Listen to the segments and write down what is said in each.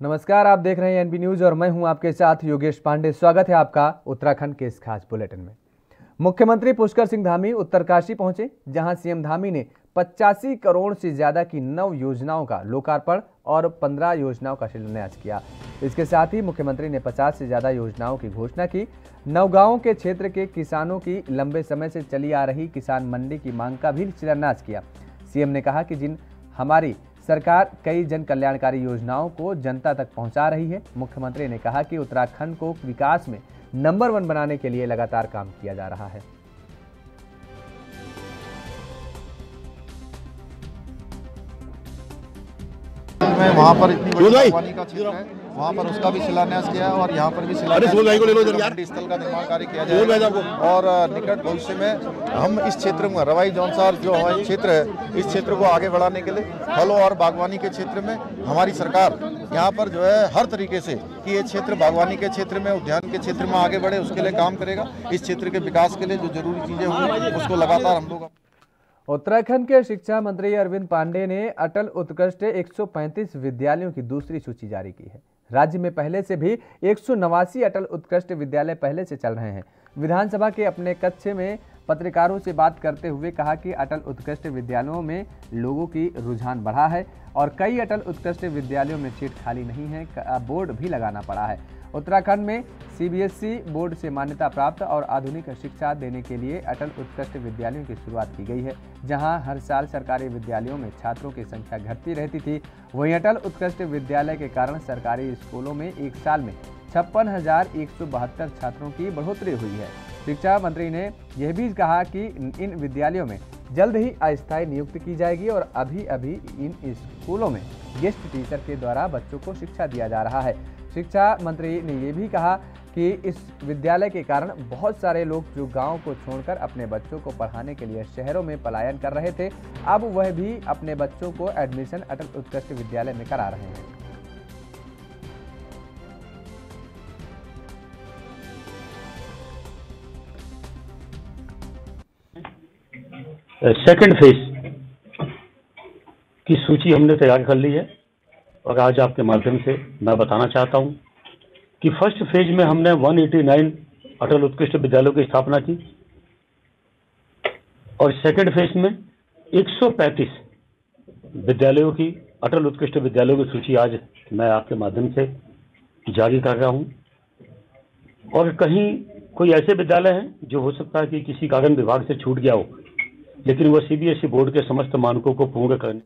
नमस्कार, आप देख रहे हैं एनबी न्यूज और मैं हूं आपके साथ योगेश पांडे। स्वागत है आपका उत्तराखंड के इस खास बुलेटिन में। मुख्यमंत्री पुष्कर सिंह धामी उत्तरकाशी पहुंचे, जहां सीएम धामी ने 85 करोड़ से ज्यादा की 9 योजनाओं का लोकार्पण और 15 योजनाओं का शिलान्यास किया। इसके साथ ही मुख्यमंत्री ने 50 से ज्यादा योजनाओं की घोषणा की। नौगांव के क्षेत्र के किसानों की लंबे समय से चली आ रही किसान मंडी की मांग का भी शिलान्यास किया। सीएम ने कहा कि जिन हमारी सरकार कई जन कल्याणकारी योजनाओं को जनता तक पहुंचा रही है। मुख्यमंत्री ने कहा कि उत्तराखंड को विकास में नंबर 1 बनाने के लिए लगातार काम किया जा रहा है। में वहाँ पर इतनी बड़ी बागवानी का क्षेत्र है, वहाँ पर उसका भी शिलान्यास किया है और यहाँ पर भी शिलान्यास मंडी स्थल का निर्माण कार्य किया जाएगा। और निकट भविष्य में हम इस क्षेत्र में रवाई जौनसार जो हमारा क्षेत्र है, इस क्षेत्र को आगे बढ़ाने के लिए फलों और बागवानी के क्षेत्र में हमारी सरकार यहाँ पर जो है हर तरीके से कि ये क्षेत्र बागवानी के क्षेत्र में, उद्यान के क्षेत्र में आगे बढ़े, उसके लिए काम करेगा। इस क्षेत्र के विकास के लिए जो जरूरी चीजें होंगी उसको लगातार हम लोग। उत्तराखंड के शिक्षा मंत्री अरविंद पांडे ने अटल उत्कृष्ट 135 विद्यालयों की दूसरी सूची जारी की है। राज्य में पहले से भी 189 अटल उत्कृष्ट विद्यालय पहले से चल रहे हैं। विधानसभा के अपने कक्ष में पत्रकारों से बात करते हुए कहा कि अटल उत्कृष्ट विद्यालयों में लोगों की रुझान बढ़ा है और कई अटल उत्कृष्ट विद्यालयों में सीट खाली नहीं है, बोर्ड भी लगाना पड़ा है। उत्तराखंड में सीबीएसई बोर्ड से मान्यता प्राप्त और आधुनिक शिक्षा देने के लिए अटल उत्कृष्ट विद्यालयों की शुरुआत की गई है। जहां हर साल सरकारी विद्यालयों में छात्रों की संख्या घटती रहती थी, वहीं अटल उत्कृष्ट विद्यालय के कारण सरकारी स्कूलों में एक साल में 56,172 छात्रों की बढ़ोतरी हुई है। शिक्षा मंत्री ने यह भी कहा कि इन विद्यालयों में जल्द ही अस्थायी नियुक्ति की जाएगी और अभी इन स्कूलों में गेस्ट टीचर के द्वारा बच्चों को शिक्षा दिया जा रहा है। शिक्षा मंत्री ने यह भी कहा कि इस विद्यालय के कारण बहुत सारे लोग जो गांव को छोड़कर अपने बच्चों को पढ़ाने के लिए शहरों में पलायन कर रहे थे, अब वह भी अपने बच्चों को एडमिशन अटल उत्कृष्ट विद्यालय में करा रहे हैं। सेकंड फेज की सूची हमने तैयार कर ली है और आज आपके माध्यम से मैं बताना चाहता हूं कि फर्स्ट फेज में हमने 189 अटल उत्कृष्ट विद्यालयों की स्थापना की और सेकंड फेज में 135 विद्यालयों की अटल उत्कृष्ट विद्यालयों की सूची आज मैं आपके माध्यम से जारी कर रहा हूं। और कहीं कोई ऐसे विद्यालय हैं जो हो सकता है कि किसी कारण विभाग से छूट गया हो, लेकिन वह सीबीएसई बोर्ड के समस्त मानकों को पूर्ण करने।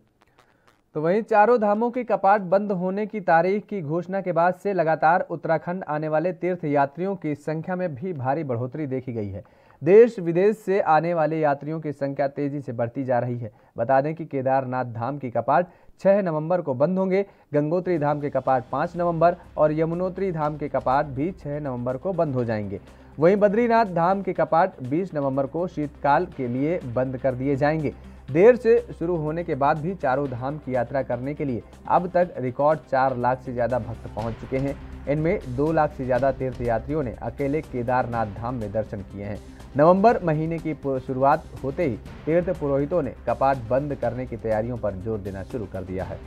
तो वहीं चारों धामों के कपाट बंद होने की तारीख की घोषणा के बाद से लगातार उत्तराखंड आने वाले तीर्थ यात्रियों की संख्या में भी भारी बढ़ोतरी देखी गई है। देश विदेश से आने वाले यात्रियों की संख्या तेजी से बढ़ती जा रही है। बता दें कि केदारनाथ धाम की कपाट 6 नवंबर को बंद होंगे, गंगोत्री धाम के कपाट 5 नवंबर और यमुनोत्री धाम के कपाट भी 6 नवंबर को बंद हो जाएंगे। वहीं बद्रीनाथ धाम के कपाट 20 नवंबर को शीतकाल के लिए बंद कर दिए जाएंगे। देर से शुरू होने के बाद भी चारों धाम की यात्रा करने के लिए अब तक रिकॉर्ड 4 लाख से ज्यादा भक्त पहुंच चुके हैं। इनमें 2 लाख से ज्यादा तीर्थयात्रियों ने अकेले केदारनाथ धाम में दर्शन किए हैं। नवंबर महीने की शुरुआत होते ही तीर्थ पुरोहितों ने कपाट बंद करने की तैयारियों पर जोर देना शुरू कर दिया है।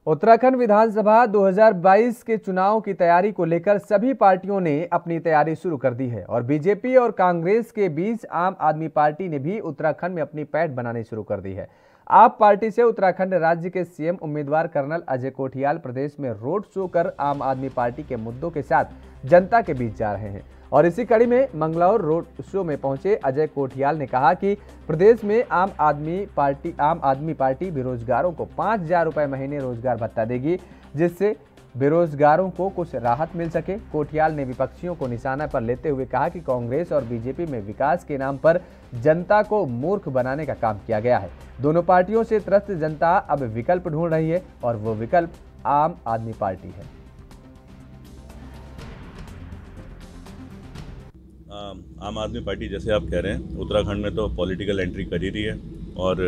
उत्तराखंड विधानसभा 2022 के चुनाव की तैयारी को लेकर सभी पार्टियों ने अपनी तैयारी शुरू कर दी है और बीजेपी और कांग्रेस के बीच आम आदमी पार्टी ने भी उत्तराखंड में अपनी पैठ बनानी शुरू कर दी है। आप पार्टी से उत्तराखंड राज्य के सीएम उम्मीदवार कर्नल अजय कोठियाल प्रदेश में रोड शो कर आम आदमी पार्टी के मुद्दों के साथ जनता के बीच जा रहे हैं और इसी कड़ी में मंगलौर रोड शो में पहुंचे अजय कोठियाल ने कहा कि प्रदेश में आम आदमी पार्टी बेरोजगारों को 5,000 रुपए महीने रोजगार भत्ता देगी, जिससे बेरोजगारों को कुछ राहत मिल सके। कोठियाल ने विपक्षियों को निशाना पर लेते हुए कहा कि कांग्रेस और बीजेपी में विकास के नाम पर जनता को मूर्ख बनाने का काम किया गया है। दोनों पार्टियों से त्रस्त जनता अब विकल्प ढूंढ रही है और वो विकल्प आम आदमी पार्टी है। आम आदमी पार्टी, जैसे आप कह रहे हैं, उत्तराखंड में तो पॉलिटिकल एंट्री कर ही रही है और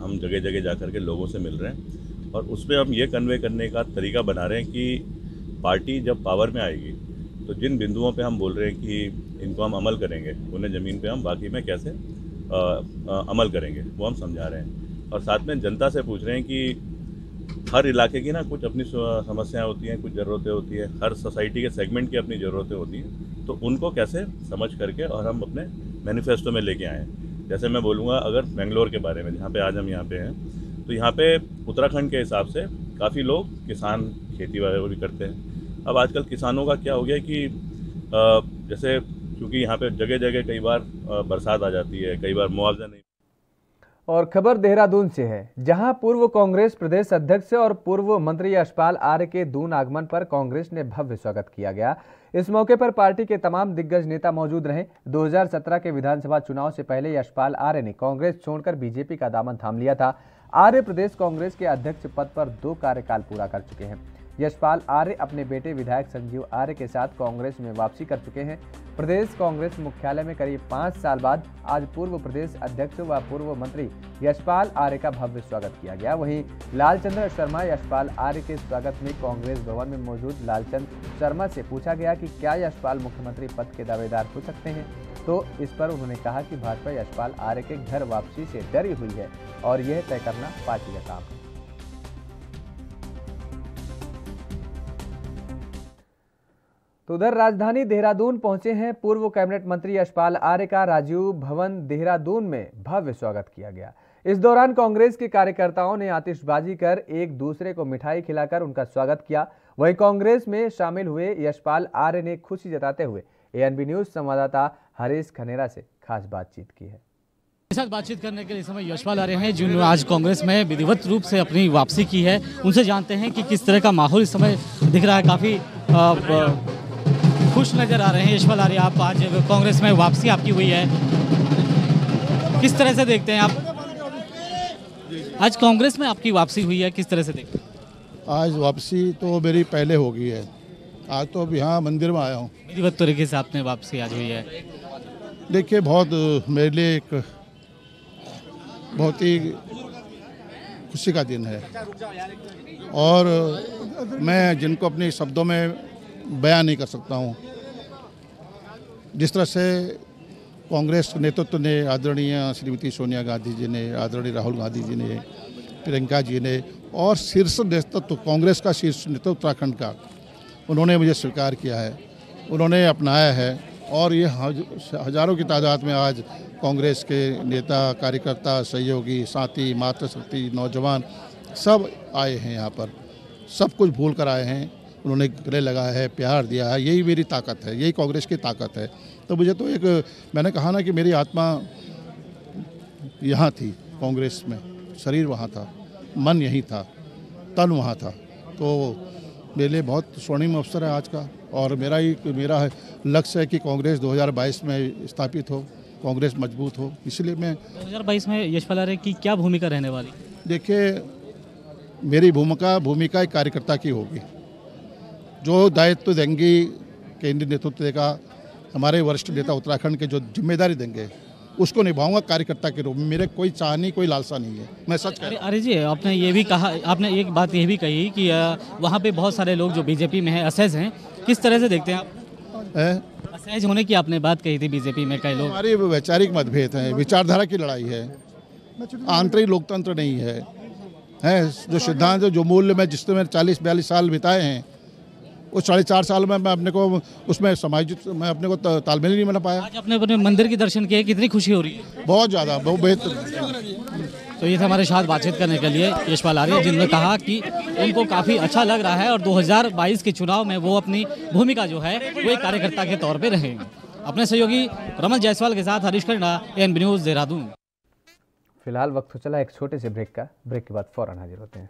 हम जगह जगह जाकर के लोगों से मिल रहे हैं और उसमें हम ये कन्वे करने का तरीका बना रहे हैं कि पार्टी जब पावर में आएगी तो जिन बिंदुओं पे हम बोल रहे हैं कि इनको हम अमल करेंगे, उन्हें ज़मीन पे हम बाकी में कैसे अमल करेंगे, वो हम समझा रहे हैं। और साथ में जनता से पूछ रहे हैं कि हर इलाके की ना कुछ अपनी समस्याएं होती हैं, कुछ ज़रूरतें होती हैं, हर सोसाइटी के सेगमेंट की अपनी ज़रूरतें होती हैं, तो उनको कैसे समझ करके और हम अपने मैनिफेस्टो में लेके आए हैं। जैसे मैं बोलूँगा अगर बेंगलोर के बारे में, जहाँ पे आज हम यहाँ पे हैं, तो यहाँ पे उत्तराखंड के हिसाब से काफ़ी लोग किसान खेती वगैरह करते हैं। अब आजकल किसानों का क्या हो गया कि जैसे क्योंकि यहाँ पे जगह जगह कई बार बरसात आ जाती है, कई बार मुआवजा नहीं। और खबर देहरादून से है, जहां पूर्व कांग्रेस प्रदेश अध्यक्ष और पूर्व मंत्री यशपाल आर्य के दून आगमन पर कांग्रेस ने भव्य स्वागत किया गया। इस मौके पर पार्टी के तमाम दिग्गज नेता मौजूद रहे। 2017 के विधानसभा चुनाव से पहले यशपाल आर्य ने कांग्रेस छोड़कर बीजेपी का दामन थाम लिया था। आर्य प्रदेश कांग्रेस के अध्यक्ष पद पर 2 कार्यकाल पूरा कर चुके हैं। यशपाल आर्य अपने बेटे विधायक संजीव आर्य के साथ कांग्रेस में वापसी कर चुके हैं। प्रदेश कांग्रेस मुख्यालय में करीब 5 साल बाद आज पूर्व प्रदेश अध्यक्ष व पूर्व मंत्री यशपाल आर्य का भव्य स्वागत किया गया। वहीं लालचंद्र शर्मा यशपाल आर्य के स्वागत में कांग्रेस भवन में मौजूद लालचंद्र शर्मा से पूछा गया कि क्या यशपाल मुख्यमंत्री पद के दावेदार हो सकते हैं, तो इस पर उन्होंने कहा कि भाजपा यशपाल आर्य के घर वापसी से डरी हुई है और यह तय करना पार्टी का काम है। तो उधर राजधानी देहरादून पहुंचे हैं पूर्व कैबिनेट मंत्री यशपाल आर्य का राजीव भवन देहरादून में भव्य स्वागत किया गया। इस दौरान कांग्रेस के कार्यकर्ताओं ने आतिशबाजी कर एक दूसरे को मिठाई खिलाकर उनका स्वागत किया। वहीं कांग्रेस में शामिल हुए यशपाल आर्य ने खुशी जताते हुए एएनबी न्यूज संवाददाता हरीश खनेरा से खास बातचीत की है। साथ बातचीत करने के लिए समय यशपाल आर्य हैं, जिन्होंने आज कांग्रेस में विधिवत रूप से अपनी वापसी की है। उनसे जानते हैं कि किस तरह का माहौल इस समय दिख रहा है। काफी खुश नजर आ रहे हैं यशपाल आर्य। आप आज कांग्रेस में वापसी आपकी हुई है, किस तरह से देखते हैं आप? आज कांग्रेस में आपकी वापसी हुई है, किस तरह से देखते हैं? आज वापसी तो मेरी पहले हो गई है। आज तो अब यहाँ मंदिर में आया हूँ। विधिवत तरीके से आपने वापसी आज हुई है। देखिए, बहुत मेरे लिए एक बहुत ही खुशी का दिन है और मैं जिनको अपने शब्दों में बयान नहीं कर सकता हूँ। जिस तरह से कांग्रेस नेतृत्व ने, आदरणीय श्रीमती सोनिया गांधी जी ने, आदरणीय राहुल गांधी जी ने, प्रियंका जी ने और शीर्ष नेतृत्व, कांग्रेस का शीर्ष नेतृत्व उत्तराखंड का, उन्होंने मुझे स्वीकार किया है, उन्होंने अपनाया है और ये हजारों की तादाद में आज कांग्रेस के नेता, कार्यकर्ता, सहयोगी, साथी, मातृशक्ति, नौजवान सब आए हैं यहाँ पर। सब कुछ भूल कर आए हैं। उन्होंने गले लगाया है, प्यार दिया है। यही मेरी ताकत है, यही कांग्रेस की ताकत है। तो मुझे तो एक, मैंने कहा ना कि मेरी आत्मा यहाँ थी कांग्रेस में, शरीर वहाँ था, मन यहीं था, तन वहाँ था। तो मेरे लिए बहुत स्वर्णिम अवसर है आज का और मेरा लक्ष्य है कि कांग्रेस 2022 में स्थापित हो, कांग्रेस मजबूत हो। इसलिए मैं 2022 में यशपाल आर्य की क्या भूमिका रहने वाली? देखिए, मेरी भूमिका एक कार्यकर्ता की होगी। जो दायित्व देंगे केंद्रीय नेतृत्व देगा, हमारे वरिष्ठ नेता उत्तराखंड के जो जिम्मेदारी देंगे उसको निभाऊंगा कार्यकर्ता के रूप में। मेरे कोई चाह नहीं, कोई लालसा नहीं है, मैं सच कह रहा हूं। अरे जी, आपने ये भी कहा, आपने एक बात ये भी कही कि वहाँ पे बहुत सारे लोग जो बीजेपी में हैं, असहज हैं। किस तरह से देखते हैं आप? असहज होने की आपने बात कही थी बीजेपी में कई लोग। हमारी वैचारिक मतभेद है, विचारधारा की लड़ाई है, आंतरिक लोकतंत्र नहीं है। जो सिद्धांत, जो मूल्य में जिसमें मैंने 40-42 साल बिताए हैं, उस 4.5 साल में मैं अपने को उसमें समायोजित, मैं अपने को तालमेल नहीं बना पाया। आज आपने अपने मंदिर के दर्शन किए, कितनी खुशी हो रही है? बहुत ज़्यादा, बहुत बेहतर। तो ये था हमारे साथ बातचीत करने के लिए यशपाल आर्य, जिन्होंने कहा कि उनको काफ़ी अच्छा लग रहा है और 2022 के चुनाव में वो अपनी भूमिका जो है वो एक कार्यकर्ता के तौर पर रहेंगे। अपने सहयोगी रमन जायसवाल के साथ हरीश खन्ना, एएनबी न्यूज़ देहरादून। फिलहाल वक्त हो चला एक छोटे से ब्रेक का। ब्रेक के बाद फौरन हाजिर होते हैं।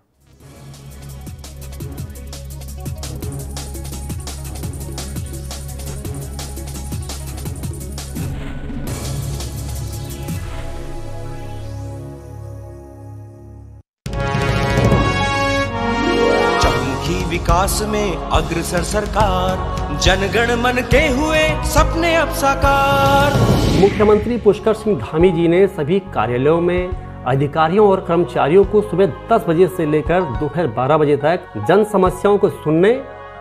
विकास में अग्रसर सरकार, जनगण मन के हुए सपने अब साकार। मुख्यमंत्री पुष्कर सिंह धामी जी ने सभी कार्यालयों में अधिकारियों और कर्मचारियों को सुबह 10 बजे से लेकर दोपहर 12 बजे तक जन समस्याओं को सुनने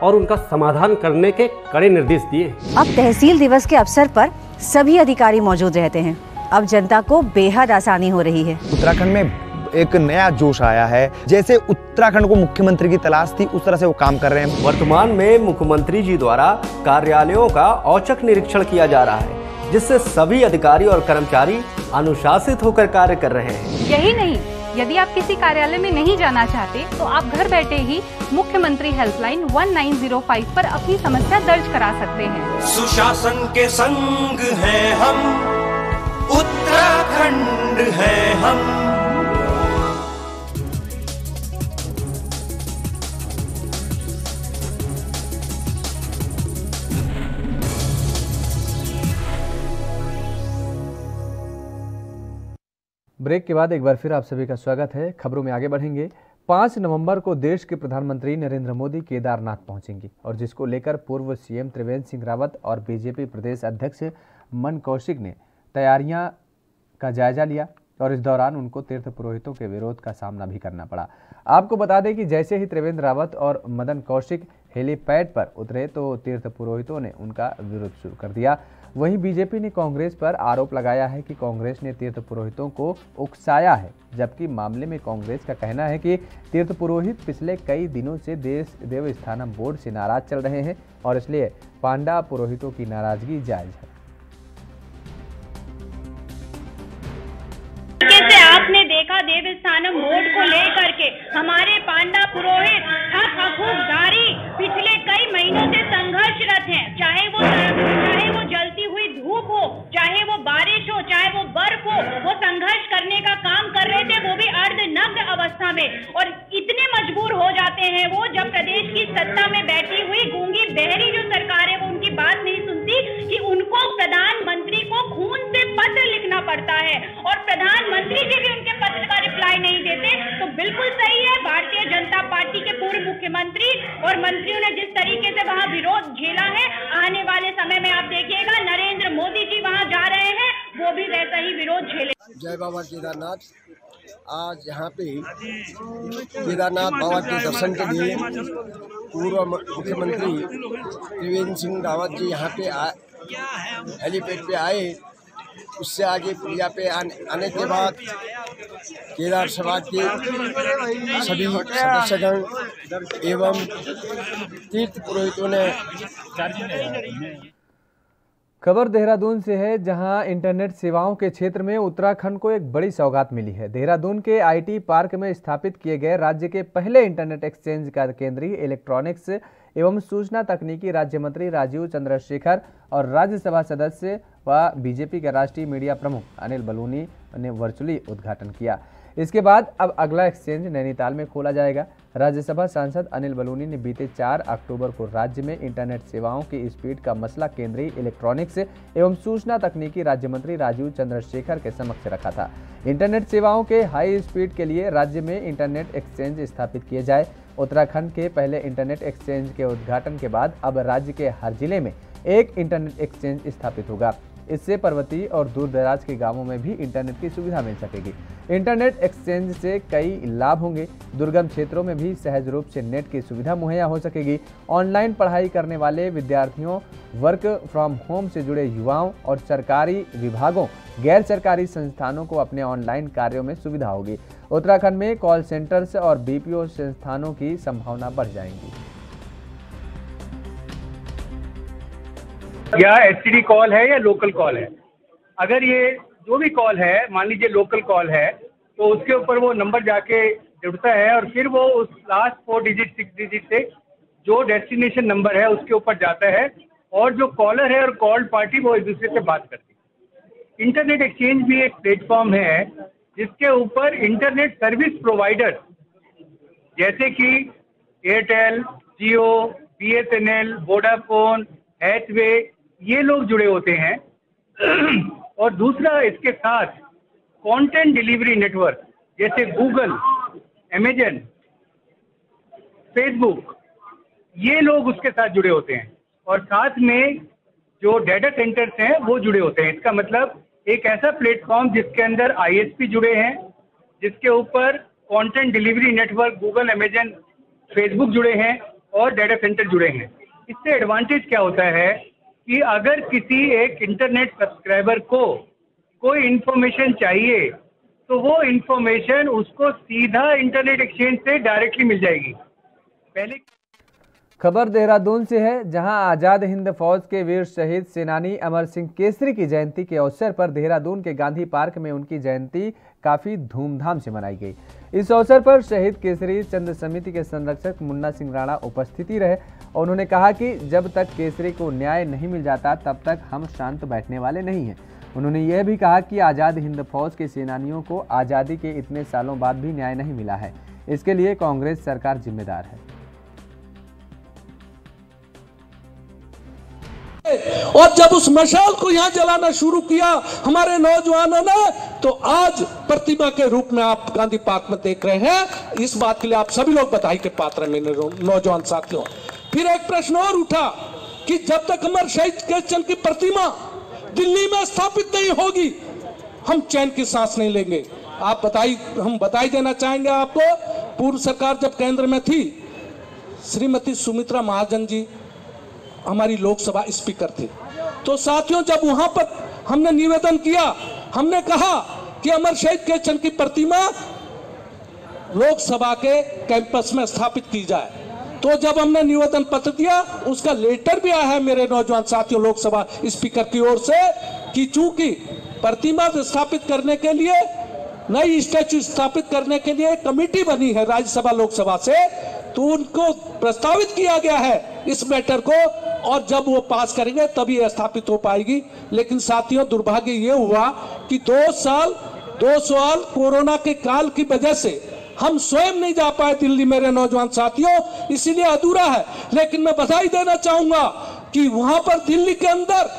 और उनका समाधान करने के कड़े निर्देश दिए। अब तहसील दिवस के अवसर पर सभी अधिकारी मौजूद रहते हैं। अब जनता को बेहद आसानी हो रही है। उत्तराखंड में एक नया जोश आया है। जैसे उत्तराखंड को मुख्यमंत्री की तलाश थी, उस तरह से वो काम कर रहे हैं। वर्तमान में मुख्यमंत्री जी द्वारा कार्यालयों का औचक निरीक्षण किया जा रहा है, जिससे सभी अधिकारी और कर्मचारी अनुशासित होकर कार्य कर रहे हैं। यही नहीं, यदि आप किसी कार्यालय में नहीं जाना चाहते तो आप घर बैठे ही मुख्यमंत्री हेल्पलाइन 1905 पर अपनी समस्या दर्ज करा सकते हैं। सुशासन के संग हैं हम, उत्तराखंड है हम। ब्रेक के बाद एक बार फिर आप सभी का स्वागत है। खबरों में आगे बढ़ेंगे। 5 नवंबर को देश के प्रधानमंत्री नरेंद्र मोदी केदारनाथ पहुंचेंगे और जिसको लेकर पूर्व सीएम त्रिवेंद्र सिंह रावत और बीजेपी प्रदेश अध्यक्ष मन कौशिक ने तैयारियां का जायजा लिया और इस दौरान उनको तीर्थ पुरोहितों के विरोध का सामना भी करना पड़ा। आपको बता दें कि जैसे ही त्रिवेंद्र रावत और मदन कौशिक हेलीपैड पर उतरे तो तीर्थ पुरोहितों ने उनका विरोध शुरू कर दिया। वहीं बीजेपी ने कांग्रेस पर आरोप लगाया है कि कांग्रेस ने तीर्थ पुरोहितों को उकसाया है, जबकि मामले में कांग्रेस का कहना है कि तीर्थ पुरोहित पिछले कई दिनों से देवस्थानम बोर्ड से नाराज चल रहे हैं और इसलिए पांडा पुरोहितों की नाराजगी जायज है। जैसे आपने देखा देवस्थानम बोर्ड को लेकर के हमारे पांडा पुरोहित हकूकदारी पिछले कई महीनों से संघर्षरत हैं। चाहे वो जलती हुई धूप हो, चाहे वो बारिश हो, चाहे वो बर्फ हो, वो संघर्ष करने का काम कर रहे थे, वो भी अर्धनग्न अवस्था में। और इतने मजबूर हो जाते हैं वो, जब प्रदेश की सत्ता में बैठी हुई गूंगी बहरी जो सरकार है वो उनकी बात नहीं सुनती कि उनको प्रधानमंत्री को खून से पत्र लिखना पड़ता है और प्रधानमंत्री जी भी उनके पत्र का रिप्लाई नहीं देते। तो बिल्कुल सही है, भारतीय जनता पार्टी के पूर्व मुख्यमंत्री और मंत्रियों ने जिस तरीके से वहां विरोध झेला है, आने वाले समय में आप देखिएगा नरेंद्र मोदी जी वहां जा रहे हैं, वो भी वैसा ही विरोध झेले। जय बाबा केदारनाथ। आज यहाँ पे केदारनाथ बाबा के दर्शन के लिए पूर्व मुख्यमंत्री त्रिवेंद्र सिंह रावत जी यहाँ पे हेलीपैड पे आए। उससे आगे पुलिया पे आने के बाद केदार सभा के सभी सदस्यगण एवं तीर्थ पुरोहितों ने। खबर देहरादून से है, जहां इंटरनेट सेवाओं के क्षेत्र में उत्तराखंड को एक बड़ी सौगात मिली है। देहरादून के आईटी पार्क में स्थापित किए गए राज्य के पहले इंटरनेट एक्सचेंज का केंद्रीय इलेक्ट्रॉनिक्स एवं सूचना तकनीकी राज्य मंत्री राजीव चंद्रशेखर और राज्यसभा सदस्य व बीजेपी के राष्ट्रीय मीडिया प्रमुख अनिल बलूनी ने वर्चुअली उद्घाटन किया। इसके बाद अब अगला एक्सचेंज नैनीताल में खोला जाएगा। राज्यसभा सांसद अनिल बलूनी ने बीते 4 अक्टूबर को राज्य में इंटरनेट सेवाओं की स्पीड का मसला केंद्रीय इलेक्ट्रॉनिक्स एवं सूचना तकनीकी राज्य मंत्री राजीव चंद्रशेखर के समक्ष रखा था। इंटरनेट सेवाओं के हाई स्पीड के लिए राज्य में इंटरनेट एक्सचेंज स्थापित किए जाए। उत्तराखंड के पहले इंटरनेट एक्सचेंज के उद्घाटन के बाद अब राज्य के हर जिले में एक इंटरनेट एक्सचेंज स्थापित होगा। इससे पर्वतीय और दूर दराज के गांवों में भी इंटरनेट की सुविधा मिल सकेगी। इंटरनेट एक्सचेंज से कई लाभ होंगे। दुर्गम क्षेत्रों में भी सहज रूप से नेट की सुविधा मुहैया हो सकेगी। ऑनलाइन पढ़ाई करने वाले विद्यार्थियों, वर्क फ्रॉम होम से जुड़े युवाओं और सरकारी विभागों, गैर सरकारी संस्थानों को अपने ऑनलाइन कार्यों में सुविधा होगी। उत्तराखंड में कॉल सेंटर्स और बीपीओ संस्थानों की संभावना बढ़ जाएंगी। या एसटीडी कॉल है या लोकल कॉल है, अगर ये जो भी कॉल है, मान लीजिए लोकल कॉल है, तो उसके ऊपर वो नंबर जाके जुड़ता है और फिर वो उस लास्ट 4 डिजिट 6 डिजिट से जो डेस्टिनेशन नंबर है उसके ऊपर जाता है और जो कॉलर है और कॉल्ड पार्टी वो एक दूसरे से बात करती है। इंटरनेट एक्सचेंज भी एक प्लेटफॉर्म है जिसके ऊपर इंटरनेट सर्विस प्रोवाइडर जैसे कि एयरटेल, जियो, BSNL, वोडाफोन, हैथवे, ये लोग जुड़े होते हैं। और दूसरा इसके साथ कंटेंट डिलीवरी नेटवर्क जैसे गूगल, अमेजन, फेसबुक, ये लोग उसके साथ जुड़े होते हैं और साथ में जो डाटा सेंटर्स हैं वो जुड़े होते हैं। इसका मतलब एक ऐसा प्लेटफॉर्म जिसके अंदर ISP जुड़े हैं, जिसके ऊपर content delivery network Google, Amazon, Facebook जुड़े हैं और डाटा सेंटर जुड़े हैं। इससे एडवांटेज क्या होता है कि अगर किसी एक इंटरनेट सब्सक्राइबर को कोई इंफॉर्मेशन चाहिए तो वो इंफॉर्मेशन उसको सीधा इंटरनेट एक्सचेंज से डायरेक्टली मिल जाएगी। पहले खबर देहरादून से है, जहां आजाद हिंद फौज के वीर शहीद सेनानी अमर सिंह केसरी की जयंती के अवसर पर देहरादून के गांधी पार्क में उनकी जयंती काफी धूमधाम से मनाई गई। इस अवसर पर शहीद केसरी चंद समिति के संरक्षक मुन्ना सिंह राणा उपस्थिति रहे और उन्होंने कहा कि जब तक केसरी को न्याय नहीं मिल जाता तब तक हम शांत बैठने वाले नहीं हैं। उन्होंने यह भी कहा कि आजाद हिंद फौज के सेनानियों को आज़ादी के इतने सालों बाद भी न्याय नहीं मिला है, इसके लिए कांग्रेस सरकार जिम्मेदार है। और जब उस मशाल को यहाँ जलाना शुरू किया हमारे नौजवानों ने, तो आज प्रतिमा के रूप में आप गांधी पार्क में देख रहे हैं। इस बात के लिए आप सभी लोग बधाई के पात्र हैं मेरे नौजवान साथियों। फिर एक प्रश्न और उठा कि जब तक अमर शहीद केशवचंद की प्रतिमा दिल्ली में स्थापित नहीं होगी हम चैन की सांस नहीं लेंगे। हम बधाई देना चाहेंगे आपको। पूर्व सरकार जब केंद्र में थी, श्रीमती सुमित्रा महाजन जी हमारी लोकसभा स्पीकर थे, तो साथियों जब वहां पर हमने निवेदन किया, हमने कहा कि अमर शहीद केशवचंद की प्रतिमा लोकसभा के कैंपस में स्थापित की जाए, तो जब हमने निवेदन पत्र दिया उसका लेटर भी आया है मेरे नौजवान साथियों लोकसभा स्पीकर की ओर से कि चूंकि प्रतिमा स्थापित करने के लिए, नई स्टैच्यू स्थापित करने के लिए कमेटी बनी है राज्यसभा लोकसभा से, तो उनको प्रस्तावित किया गया है इस मैटर को, और जब वो पास करेंगे तभी स्थापित हो पाएगी। लेकिन साथियों दुर्भाग्य ये हुआ कि 2 साल कोरोना के काल की वजह से हम स्वयं नहीं जा पाए दिल्ली मेरे नौजवान साथियों, इसीलिए अधूरा है। लेकिन मैं बधाई देना चाहूंगा कि वहां पर दिल्ली के अंदर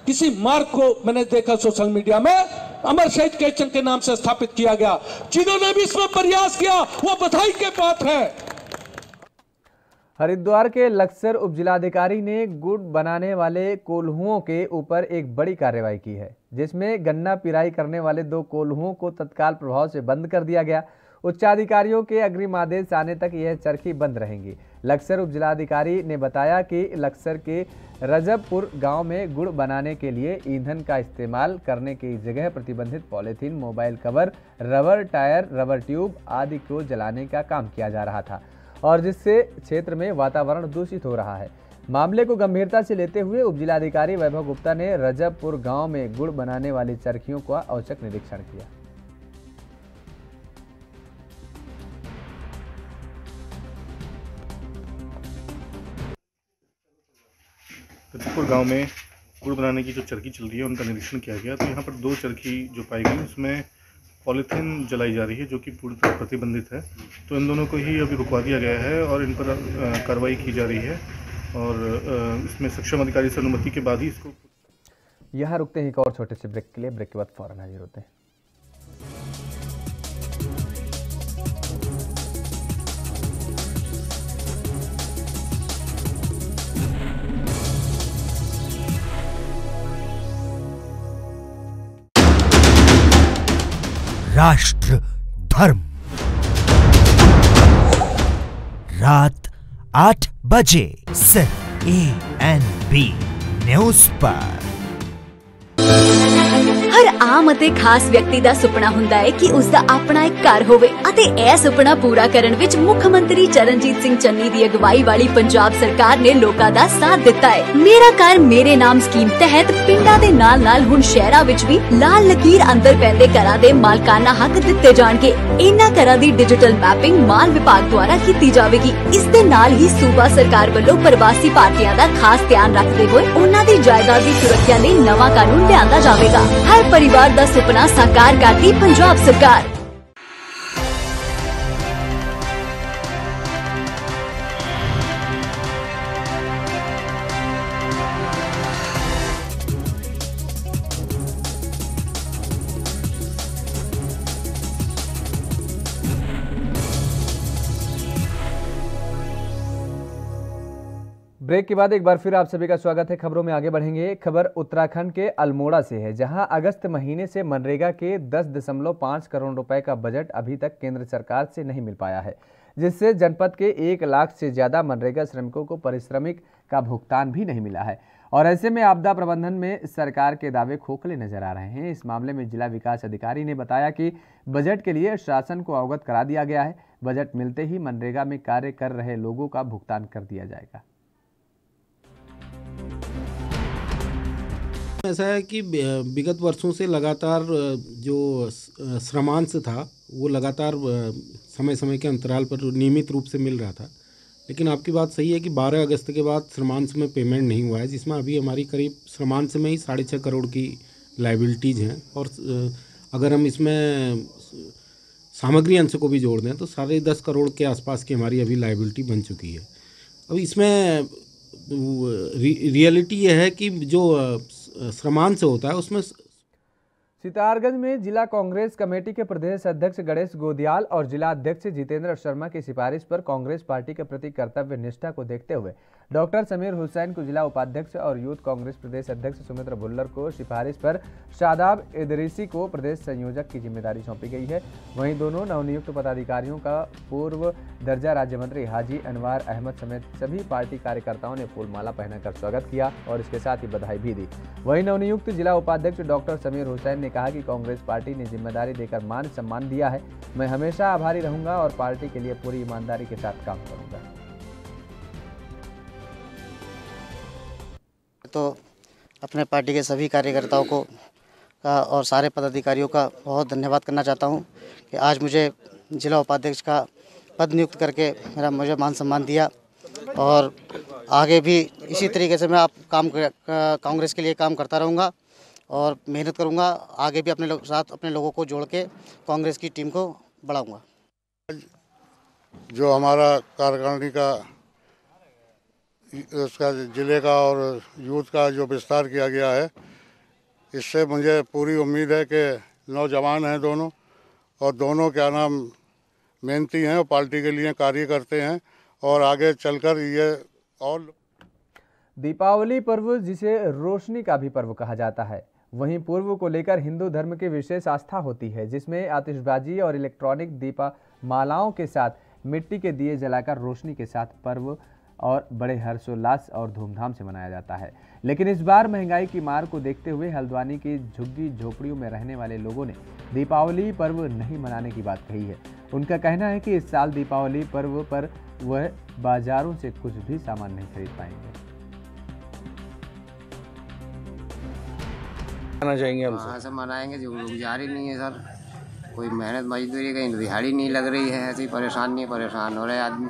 किसी मार्ग को मैंने देखा सोशल मीडिया में अमर शहीद केशवचंद के नाम से स्थापित किया गया। जिन्होंने भी इसमें प्रयास किया वो बधाई के पात्र है। हरिद्वार के लक्सर उपजिलाधिकारी ने गुड़ बनाने वाले कोल्हुओं के ऊपर एक बड़ी कार्रवाई की है, जिसमें गन्ना पिराई करने वाले 2 कोल्हुओं को तत्काल प्रभाव से बंद कर दिया गया। उच्चाधिकारियों के अग्रिम आदेश आने तक यह चरखी बंद रहेंगी। लक्सर उपजिलाधिकारी ने बताया कि लक्सर के रजबपुर गांव में गुड़ बनाने के लिए ईंधन का इस्तेमाल करने की जगह प्रतिबंधित polythene, mobile cover, rubber tyre, rubber tube आदि को जलाने का काम किया जा रहा था और जिससे क्षेत्र में वातावरण दूषित हो रहा है। मामले को गंभीरता से लेते हुए उपजिलाधिकारी वैभव गुप्ता ने रजबपुर गांव में गुड़ बनाने वाली चरखियों का औचक निरीक्षण किया। रजबपुर गांव में गुड़ बनाने की जो चरखी चल रही है उनका निरीक्षण किया गया, तो यहाँ पर 2 चरखी जो पाई गई उसमें पॉलीथीन जलाई जा रही है जो कि पूरी तरह प्रतिबंधित है। तो इन दोनों को ही अभी रुकवा दिया गया है और इन पर कार्रवाई की जा रही है और इसमें सक्षम अधिकारी से अनुमति के बाद ही इसको। यहाँ रुकते हैं एक और छोटे से ब्रेक के लिए। ब्रेक के बाद फौरन हाजिर होते हैं। राष्ट्र धर्म रात 8 बजे सिर्फ ANB न्यूज़ पर। हर आम ਅਤੇ ਖਾਸ ਵਿਅਕਤੀ ਦਾ ਸੁਪਨਾ ਹੁੰਦਾ ਹੈ ਕਿ ਉਸ ਦਾ ਆਪਣਾ ਇੱਕ ਘਰ ਹੋਵੇ ਅਤੇ ਇਹ ਸੁਪਨਾ ਪੂਰਾ ਕਰਨ ਵਿੱਚ ਮੁੱਖ ਮੰਤਰੀ ਚਰਨਜੀਤ ਸਿੰਘ ਚੰਨੀ ਦੀ ਅਗਵਾਈ ਵਾਲੀ ਪੰਜਾਬ ਸਰਕਾਰ ਨੇ ਲੋਕਾਂ ਦਾ ਸਾਥ ਦਿੱਤਾ ਹੈ। ਮੇਰਾ ਘਰ ਮੇਰੇ ਨਾਮ ਸਕੀਮ ਤਹਿਤ ਪਿੰਡਾਂ ਦੇ ਨਾਲ-ਨਾਲ ਹੁਣ ਸ਼ਹਿਰਾਂ ਵਿੱਚ ਵੀ ਲਾਲ ਲਕੀਰ ਅੰਦਰ ਪੈਂਦੇ ਘਰਾਂ ਦੇ ਮਾਲਕਾਨਾ ਹੱਕ ਦਿੱਤੇ ਜਾਣਗੇ। ਇਹਨਾਂ ਘਰਾਂ ਦੀ ਡਿਜੀਟਲ ਮੈਪਿੰਗ ਮਾਲ ਵਿਭਾਗ ਦੁਆਰਾ ਕੀਤੀ ਜਾਵੇਗੀ। ਇਸ ਦੇ ਨਾਲ ਹੀ ਸੂਬਾ ਸਰਕਾਰ ਵੱਲੋਂ ਪ੍ਰਵਾਸੀ ਭਾਰਤੀਆਂ ਦਾ ਖਾਸ ਧਿਆਨ ਰੱਖਦੇ ਹੋਏ ਉਹਨਾਂ ਦੀ ਜਾਇਦਾਦ ਦੀ ਸੁਰੱਖਿਆ ਲਈ ਨਵਾਂ ਕਾਨੂੰਨ ਲਿਆਂਦਾ ਜਾਵੇਗਾ। हर परिवार का सुपना साकार करती पंजाब सरकार। ब्रेक के बाद एक बार फिर आप सभी का स्वागत है। खबरों में आगे बढ़ेंगे। खबर उत्तराखंड के अल्मोड़ा से है, जहां अगस्त महीने से मनरेगा के 10.5 करोड़ रुपए का बजट अभी तक केंद्र सरकार से नहीं मिल पाया है, जिससे जनपद के 1 लाख से ज्यादा मनरेगा श्रमिकों को पारिश्रमिक का भुगतान भी नहीं मिला है। और ऐसे में आपदा प्रबंधन में सरकार के दावे खोखले नजर आ रहे हैं। इस मामले में जिला विकास अधिकारी ने बताया कि बजट के लिए शासन को अवगत करा दिया गया है। बजट मिलते ही मनरेगा में कार्य कर रहे लोगों का भुगतान कर दिया जाएगा। ऐसा है कि विगत वर्षों से लगातार जो श्रमांश था वो लगातार समय समय के अंतराल पर नियमित रूप से मिल रहा था, लेकिन आपकी बात सही है कि 12 अगस्त के बाद श्रमांश में पेमेंट नहीं हुआ है, जिसमें अभी हमारी करीब श्रमांश में ही 6.5 करोड़ की लायबिलिटीज़ हैं। और अगर हम इसमें सामग्री अंश को भी जोड़ दें तो 10.5 करोड़ के आसपास की हमारी अभी लायबिलिटी बन चुकी है। अब इसमें रियलिटी ये है कि जो श्रमांश होता है उसमें सितारगंज में जिला कांग्रेस कमेटी के प्रदेश अध्यक्ष गणेश गोदियाल और जिला अध्यक्ष जितेंद्र शर्मा की सिफारिश पर कांग्रेस पार्टी के प्रति कर्तव्य निष्ठा को देखते हुए डॉक्टर समीर हुसैन को जिला उपाध्यक्ष और यूथ कांग्रेस प्रदेश अध्यक्ष सुमित्र भुल्लर को सिफारिश पर शादाब इदरीसी को प्रदेश संयोजक की जिम्मेदारी सौंपी गई है। वहीं दोनों नवनियुक्त पदाधिकारियों का पूर्व दर्जा राज्य मंत्री हाजी अनवार अहमद समेत सभी पार्टी कार्यकर्ताओं ने फूलमाला पहनाकर स्वागत किया और इसके साथ ही बधाई भी दी। वहीं नवनियुक्त जिला उपाध्यक्ष डॉक्टर समीर हुसैन ने कहा कि कांग्रेस पार्टी ने जिम्मेदारी देकर मान सम्मान दिया है। मैं हमेशा आभारी रहूंगा और पार्टी के लिए पूरी ईमानदारी के साथ काम करूंगा। तो अपने पार्टी के सभी कार्यकर्ताओं को और सारे पदाधिकारियों का बहुत धन्यवाद करना चाहता हूं कि आज मुझे जिला उपाध्यक्ष का पद नियुक्त करके मुझे मान सम्मान दिया और आगे भी इसी तरीके से मैं कांग्रेस के लिए काम करता रहूंगा और मेहनत करूंगा। आगे भी अपने साथ अपने लोगों को जोड़ के कांग्रेस की टीम को बढ़ाऊंगा। जो हमारा कार्यकारिणी का उसका जिले का और यूथ का जो विस्तार किया गया है, इससे मुझे पूरी उम्मीद है कि नौजवान हैं दोनों और दोनों क्या नाम मेहनती हैं और पार्टी के लिए कार्य करते हैं और आगे चलकर ये और दीपावली पर्व जिसे रोशनी का भी पर्व कहा जाता है, वहीं पर्व को लेकर हिंदू धर्म की विशेष आस्था होती है, जिसमें आतिशबाजी और इलेक्ट्रॉनिक दीपमालाओं के साथ मिट्टी के दिए जलाकर रोशनी के साथ पर्व और बड़े हर्षोल्लास और धूमधाम से मनाया जाता है। लेकिन इस बार महंगाई की मार को देखते हुए हल्द्वानी की झुग्गी झोपड़ियों में रहने वाले लोगों ने दीपावली पर्व नहीं मनाने की बात कही है। उनका कहना है कि इस साल दीपावली पर्व पर वह बाजारों से कुछ भी सामान नहीं खरीद पाएंगे। चाहेंगे हम कहाँ से मनाएंगे, जो गुजारी नहीं है सर, कोई मेहनत मजदूरी कहीं दिहाड़ी नहीं लग रही है, ऐसे ही परेशान हो रहे आदमी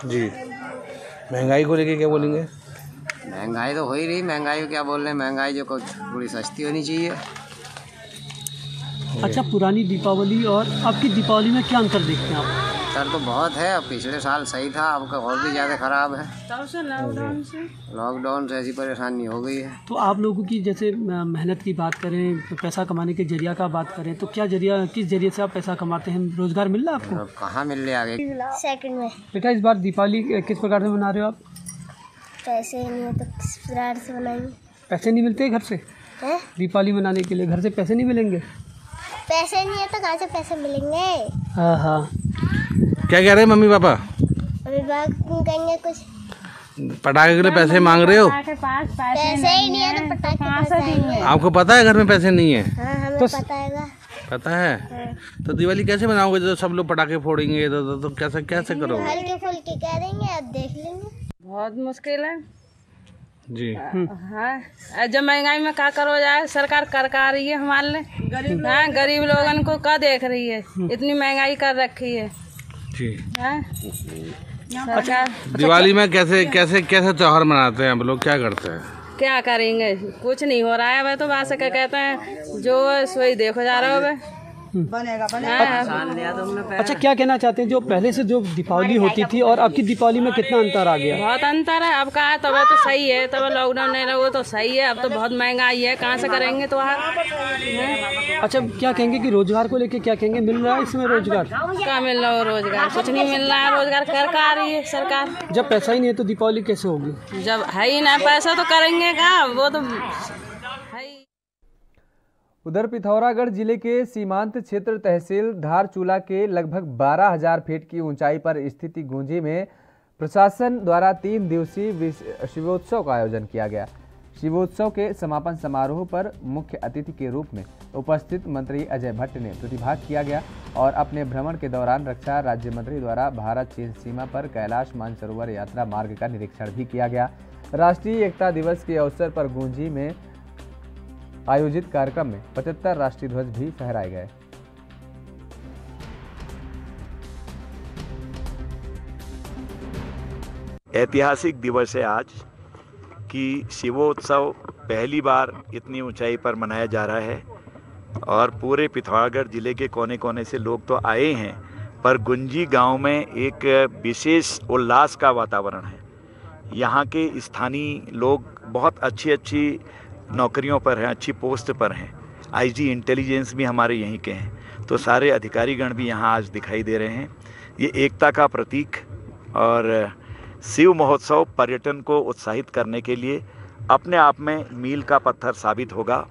जी। महंगाई को लेके क्या बोलेंगे? महंगाई तो हो ही रही, महंगाई को क्या बोल रहे हैं, महंगाई जो कुछ थोड़ी सस्ती होनी चाहिए। अच्छा, पुरानी दीपावली और अब की दीपावली में क्या अंतर देखते हैं आप? सर तो बहुत है, अब पिछले साल सही था, अब का और भी ज़्यादा खराब है। लॉकडाउन से ऐसी परेशानी हो गई है। तो आप लोगों की जैसे मेहनत की बात करें, पैसा कमाने के जरिया का बात करें, तो क्या जरिया, किस जरिए से आप पैसा कमाते हैं? रोजगार मिल रहा है आपको? कहाँ मिल रहा है आगे। सेकंड में बेटा, इस बार दीपावली किस प्रकार से मना रहे हो आप? पैसे नहीं है तो किस प्रकार से मनाएंगे? पैसे नहीं मिलते घर से? दीपावली मनाने के लिए घर से पैसे नहीं मिलेंगे? पैसे नहीं है तो कहाँ से पैसे मिलेंगे? हाँ हाँ। क्या कह रहे हैं मम्मी पापा? अभी बात कहेंगे कुछ। पटाखे के लिए पैसे मांग रहे हो? पैसे ही नहीं है तो पटाखे कहाँ से देंगे? आपको पता है घर में पैसे नहीं है? हाँ, हमें तो पता है। पता है? तो दिवाली कैसे मनाओगे जब सब लोग पटाखे फोड़ेंगे तो कैसे करोगे? हल्के फुल्के कह देंगे, अब देख लेंगे। बहुत मुश्किल है जी। हाँ, जब महंगाई में क्या करो जाए, सरकार कर रही है हमारे लिए। हाँ, गरीब लोगन को क्या देख रही है, इतनी महंगाई कर रखी है जी। सरकार दिवाली में कैसे त्योहार मनाते हैं आप लोग, क्या करते हैं? क्या करेंगे, कुछ नहीं हो रहा है। वह तो बात क्या कहते हैं, जो सोई देखो जा रहा हो बनेगा। अच्छा, क्या कहना चाहते हैं, जो पहले से जो दीपावली होती थी और अब की दीपावली में कितना अंतर आ गया? बहुत अंतर है। अब कहा तब तो सही है, तब लॉकडाउन नहीं रहा तो सही है, अब तो बहुत महंगाई है, कहाँ से करेंगे तो। अच्छा, क्या कहेंगे कि रोजगार को लेके क्या कहेंगे, मिल रहा है इसमें रोजगार? क्या मिल रहा है रोजगार? कुछ नहीं मिल रहा है रोजगार, कर आ रही है सरकार। जब पैसा ही नहीं है तो दीपावली कैसे होगी? जब है ही ना पैसा तो करेंगे क्या, वो तो। उधर पिथौरागढ़ जिले के सीमांत क्षेत्र तहसील धारचूला के लगभग 12,000 फीट की ऊंचाई पर स्थित गूंजी में प्रशासन द्वारा 3 दिवसीय शिवोत्सव का आयोजन किया गया। शिवोत्सव के समापन समारोह पर मुख्य अतिथि के रूप में उपस्थित मंत्री अजय भट्ट ने प्रतिभाग किया गया और अपने भ्रमण के दौरान रक्षा राज्य मंत्री द्वारा भारत चीन सीमा पर कैलाश मानसरोवर यात्रा मार्ग का निरीक्षण भी किया गया। राष्ट्रीय एकता दिवस के अवसर पर गुंजी में आयोजित कार्यक्रम में 75 राष्ट्रीय ध्वज भी फहराए गए। ऐतिहासिक दिवस है आज कि शिवोत्सव पहली बार इतनी ऊंचाई पर मनाया जा रहा है और पूरे पिथौरागढ़ जिले के कोने कोने से लोग तो आए हैं, पर गुंजी गांव में एक विशेष उल्लास का वातावरण है। यहाँ के स्थानीय लोग बहुत अच्छी नौकरियों पर हैं, अच्छी पोस्ट पर हैं। आईजी इंटेलिजेंस भी हमारे यहीं के हैं, तो सारे अधिकारीगण भी यहाँ आज दिखाई दे रहे हैं। ये एकता का प्रतीक और शिव महोत्सव पर्यटन को उत्साहित करने के लिए अपने आप में मील का पत्थर साबित होगा।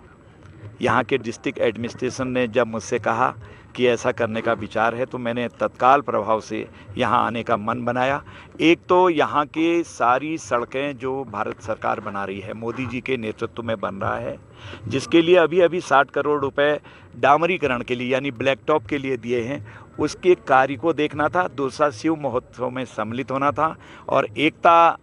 यहाँ के डिस्ट्रिक्ट एडमिनिस्ट्रेशन ने जब मुझसे कहा कि ऐसा करने का विचार है, तो मैंने तत्काल प्रभाव से यहाँ आने का मन बनाया। एक तो यहाँ के सारी सड़कें जो भारत सरकार बना रही है, मोदी जी के नेतृत्व में बन रहा है, जिसके लिए अभी 60 करोड़ रुपए डामरीकरण के लिए यानी ब्लैक टॉप के लिए दिए हैं, उसके कार्य को देखना था। दूसरा, शिव महोत्सव में सम्मिलित होना था और एकता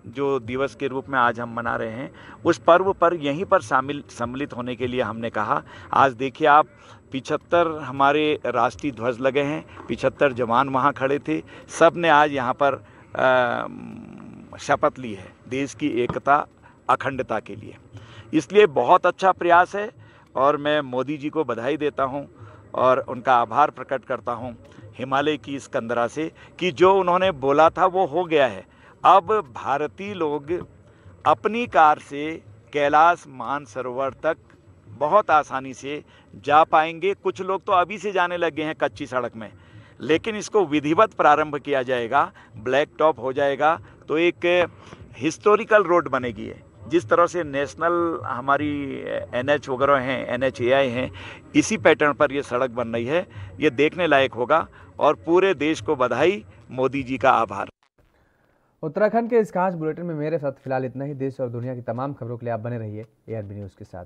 जो दिवस के रूप में आज हम मना रहे हैं, उस पर्व पर यहीं पर सम्मिलित होने के लिए हमने कहा। आज देखिए आप, 75 हमारे राष्ट्रीय ध्वज लगे हैं, 75 जवान वहाँ खड़े थे, सब ने आज यहाँ पर शपथ ली है देश की एकता अखंडता के लिए। इसलिए बहुत अच्छा प्रयास है और मैं मोदी जी को बधाई देता हूँ और उनका आभार प्रकट करता हूँ हिमालय की इस कंदरा से कि जो उन्होंने बोला था वो हो गया है। अब भारतीय लोग अपनी कार से कैलाश मानसरोवर तक बहुत आसानी से जा पाएंगे। कुछ लोग तो अभी से जाने लगे हैं कच्ची सड़क में, लेकिन इसको विधिवत प्रारंभ किया जाएगा, ब्लैक टॉप हो जाएगा तो एक हिस्टोरिकल रोड बनेगी। जिस तरह से नेशनल हमारी NH वगैरह हैं, NHAI हैं, इसी पैटर्न पर ये सड़क बन रही है। ये देखने लायक होगा और पूरे देश को बधाई, मोदी जी का आभार। उत्तराखंड के इस खास बुलेटिन में मेरे साथ फिलहाल इतना ही। देश और दुनिया की तमाम खबरों के लिए आप बने रहिए ARB न्यूज़ के साथ।